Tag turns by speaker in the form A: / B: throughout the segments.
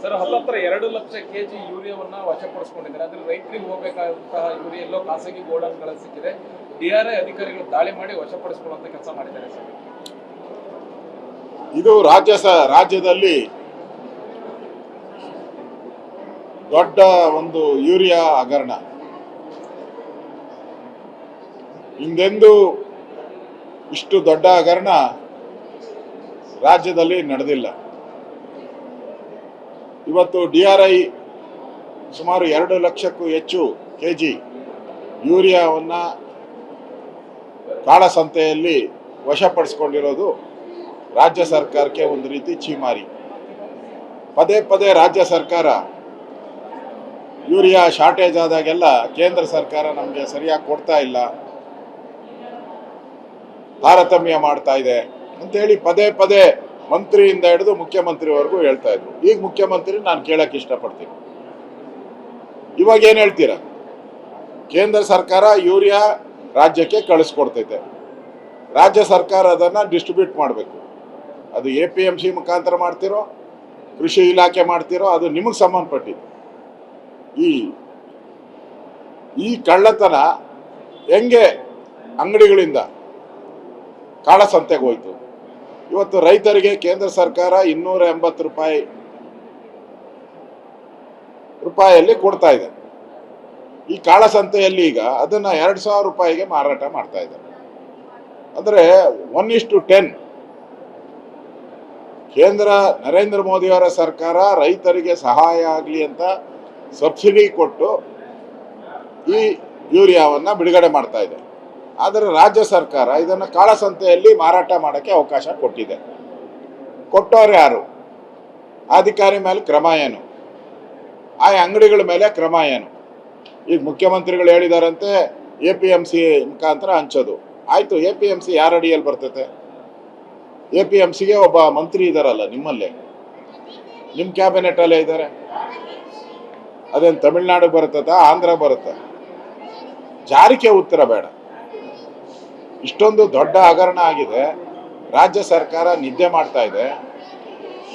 A: Sir ಹತ್ತತ್ರ 2 lakh KG ಯೂರಿಯಾವನ್ನ ವಶಪಡಿಸಿಕೊಂಡಿದ್ದಾರೆ. ಆದ್ರೆ ರೈತರಿಗೆ ಹೋಗಬೇಕಾದಂತಹ ಯೂರಿಯಾ ಎಲ್ಲೋ ಖಾಸಗಿ ಗೋಡೌನ್ಗಳಲ್ಲಿ ಸಿಕ್ಕಿದೆ. DRI ಅಧಿಕಾರಿಗಳು ದಾಳಿ ಮಾಡಿ ವಶಪಡಿಸಿಕೊಳ್ಳುವಂತ ಕೆಲಸ ಮಾಡಿದ್ದಾರೆ ಸರ್.
B: ಇದು ರಾಜ್ಯದಲ್ಲಿ ದೊಡ್ಡ ಒಂದು ಯೂರಿಯಾ ಹಗರಣ. ಹಿಂದೆಂದೂ ಇಷ್ಟು ದೊಡ್ಡ ಹಗರಣ ರಾಜ್ಯದಲ್ಲಿ ನಡೆದಿಲ್ಲ. ಇವತ್ತು DRI ಸುಮಾರು 2 ಲಕ್ಷಕ್ಕೂ ಹೆಚ್ಚು ಕೆಜಿ ಯೂರಿಯಾವನ್ನು ಕಾಳಸಂತೆಯಲ್ಲಿ ವಶಪಡಿಸಿಕೊಂಡಿರೋದು ರಾಜ್ಯ ಸರ್ಕಾರಕ್ಕೆ ಒಂದು ರೀತಿ ಛೀಮಾರಿ. ಪದೇ ಪದೇ ರಾಜ್ಯ ಸರ್ಕಾರ ಯೂರಿಯಾ ಶಾರ್ಟೇಜ್ ಆದಾಗೆಲ್ಲ ಕೇಂದ್ರ ಸರ್ಕಾರ ನಮಗೆ ಸರಿಯಾಗಿ ಕೊಡ್ತಾ ಇಲ್ಲ, ತಾರತಮ್ಯ ಮಾಡ್ತಾ ಇದೆ ಅಂತೇಳಿ ಪದೇ ಪದೇ ಮಂತ್ರಿಯಿಂದ ಹಿಡಿದು ಮುಖ್ಯಮಂತ್ರಿವರೆಗೂ ಹೇಳ್ತಾ ಇದ್ರು. ಈಗ ಮುಖ್ಯಮಂತ್ರಿ ನಾನು ಕೇಳಕ್ಕೆ ಇಷ್ಟಪಡ್ತೀನಿ, ಇವಾಗ ಏನು ಹೇಳ್ತೀರಾ? ಕೇಂದ್ರ ಸರ್ಕಾರ ಯೂರಿಯಾ ರಾಜ್ಯಕ್ಕೆ ಕಳಿಸ್ಕೊಡ್ತೈತೆ, ರಾಜ್ಯ ಸರ್ಕಾರ ಅದನ್ನು ಡಿಸ್ಟ್ರಿಬ್ಯೂಟ್ ಮಾಡಬೇಕು. ಅದು APMC ಮುಖಾಂತರ ಮಾಡ್ತಿರೋ, ಕೃಷಿ ಇಲಾಖೆ ಮಾಡ್ತಿರೋ, ಅದು ನಿಮಗೆ ಸಂಬಂಧಪಟ್ಟಿದ್ದು. ಈ ಕಳ್ಳತನ ಹೆಂಗೆ ಅಂಗಡಿಗಳಿಂದ ಕಾಳಸಂತೆಗೆ ಹೋಯ್ತು? ಇವತ್ತು ರೈತರಿಗೆ ಕೇಂದ್ರ ಸರ್ಕಾರ 280 ರೂಪಾಯಿಯಲ್ಲಿ ಕೊಡ್ತಾ ಇದೆ. ಈ ಕಾಳಸಂತೆಯಲ್ಲಿ ಈಗ ಅದನ್ನ 2000 ರೂಪಾಯಿಗೆ ಮಾರಾಟ ಮಾಡ್ತಾ ಇದ್ದಾರೆ. ಅಂದರೆ 1:10. ಕೇಂದ್ರ ನರೇಂದ್ರ ಮೋದಿಯವರ ಸರ್ಕಾರ ರೈತರಿಗೆ ಸಹಾಯ ಆಗಲಿ ಅಂತ ಸಬ್ಸಿಡಿ ಕೊಟ್ಟು ಈ ಯೂರಿಯಾವನ್ನು ಬಿಡುಗಡೆ ಮಾಡ್ತಾ ಇದೆ. ಆದರೆ ರಾಜ್ಯ ಸರ್ಕಾರ ಇದನ್ನು ಕಾಳಸಂತೆಯಲ್ಲಿ ಮಾರಾಟ ಮಾಡೋಕ್ಕೆ ಅವಕಾಶ ಕೊಟ್ಟಿದೆ. ಕೊಟ್ಟವ್ರು ಯಾರು? ಅಧಿಕಾರಿ ಮೇಲೆ ಕ್ರಮ ಏನು? ಆ ಅಂಗಡಿಗಳ ಮೇಲೆ ಕ್ರಮ ಏನು? ಈಗ ಮುಖ್ಯಮಂತ್ರಿಗಳು ಹೇಳಿದಾರಂತೆ APMC ಮುಖಾಂತರ ಹಂಚೋದು. ಆಯಿತು, APMC ಯಾರ ಅಡಿಯಲ್ಲಿ ಬರ್ತೈತೆ? APMCಗೆ ಒಬ್ಬ ಮಂತ್ರಿ ಇದ್ದಾರಲ್ಲ ನಿಮ್ಮಲ್ಲೇ, ನಿಮ್ಮ ಕ್ಯಾಬಿನೆಟಲ್ಲೇ ಇದ್ದಾರೆ. ಅದೇನು ತಮಿಳ್ನಾಡು ಬರ್ತದ, ಆಂಧ್ರ ಬರುತ್ತೆ? ಜಾರಿಗೆ ಉತ್ತರ ಬೇಡ. ಇಷ್ಟೊಂದು ದೊಡ್ಡ ಹಗರಣ ಆಗಿದೆ, ರಾಜ್ಯ ಸರ್ಕಾರ ನಿದ್ದೆ ಮಾಡ್ತಾ ಇದೆ.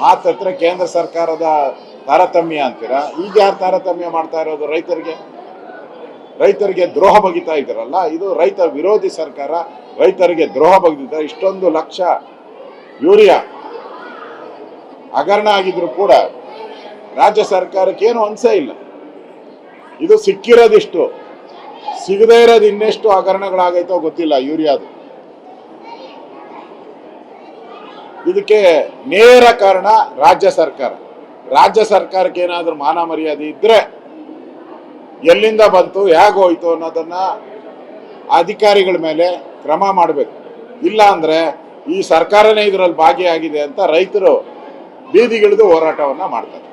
B: ಮಾತ್ರ ಕೇಂದ್ರ ಸರ್ಕಾರದ ತಾರತಮ್ಯ ಅಂತೀರಾ? ಈಗ ಯಾರು ತಾರತಮ್ಯ ಮಾಡ್ತಾ ಇರೋದು? ರೈತರಿಗೆ ದ್ರೋಹ ಬಗಿತಾ ಇದ್ದಾರಲ್ಲ, ಇದು ರೈತ ವಿರೋಧಿ ಸರ್ಕಾರ. ರೈತರಿಗೆ ದ್ರೋಹ ಬಗೆದಿದ್ದಾರೆ. ಇಷ್ಟೊಂದು ಲಕ್ಷ ಯೂರಿಯಾ ಹಗರಣ ಆಗಿದ್ರು ಕೂಡ ರಾಜ್ಯ ಸರ್ಕಾರಕ್ಕೆ ಏನು ಅನ್ಸೇ ಇಲ್ಲ. ಇದು ಸಿಕ್ಕಿರೋದಿಷ್ಟು, ಸಿಗದೇ ಇರೋದು ಇನ್ನೆಷ್ಟು ಹಗರಣಗಳಾಗೈತೋ ಗೊತ್ತಿಲ್ಲ ಯೂರಿಯಾದು. ಇದಕ್ಕೆ ನೇರ ಕಾರಣ ರಾಜ್ಯ ಸರ್ಕಾರ. ರಾಜ್ಯ ಸರ್ಕಾರಕ್ಕೆ ಏನಾದರೂ ಮಾನ ಮರ್ಯಾದೆ ಇದ್ರೆ ಎಲ್ಲಿಂದ ಬಂತು, ಹೇಗೋಯ್ತು ಅನ್ನೋದನ್ನ ಅಧಿಕಾರಿಗಳ ಮೇಲೆ ಕ್ರಮ ಮಾಡಬೇಕು. ಇಲ್ಲ ಅಂದ್ರೆ ಈ ಸರ್ಕಾರನೇ ಇದರಲ್ಲಿ ಭಾಗಿಯಾಗಿದೆ ಅಂತ ರೈತರು ಬೀದಿಗಿಳಿದು ಹೋರಾಟವನ್ನ ಮಾಡ್ತಾರೆ.